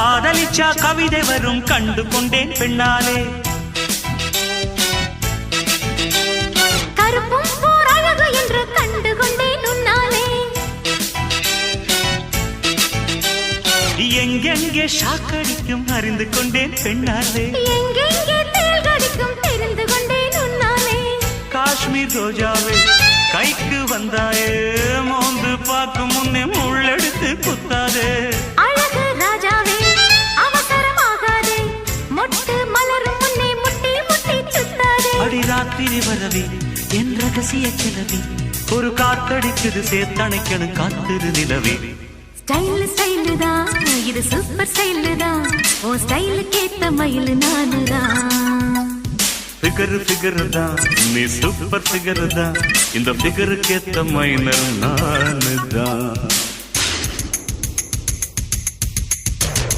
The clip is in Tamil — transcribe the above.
காதலிச்சா கவிதை வரும் கண்டு கொண்டேன் பெண்ணாலே. கருப்பும் போர் அழகு என்று கண்டு கொண்டேன் உன்னாலே. எங்கெங்கே ஷாக்கடிக்கும் அறிந்து கொண்டேன் பெண்ணாலே. எங்கெங்கே தேள் கடிக்கும் தெரிந்து கொண்டேன் உன்னாலே. காஷ்மீர் ரோஜாவே கைக்கு வந்தாயே, மோந்து பார்க்கும் முன்னே முள்ளெடுத்து குத்தாதே. அழகு ராஜாவே அவசரமாகாதே, மொட்டு மலரும் முன்னே முட்டி முட்டி சுத்தாதே. அடி ராத்திரி வரவி என் ரகசிய கிளவி, ஒரு காத்தடிக்குது சேர்த்தணைக்கணும் காத்திரு நிலவே. ஸ்டைல் ஸ்டைலு தான் இது சூப்பர் ஸ்டைலு தான், ஓ ஸ்டைலுக்கு ஏத்த மயில் நானுதான். ஃபிகர் ஃபிகர் தான் நீ சூப்பர் ஃபிகர் தான், இந்த ஃபிகருக்கு ஏத்த மைனர் நானு தான்.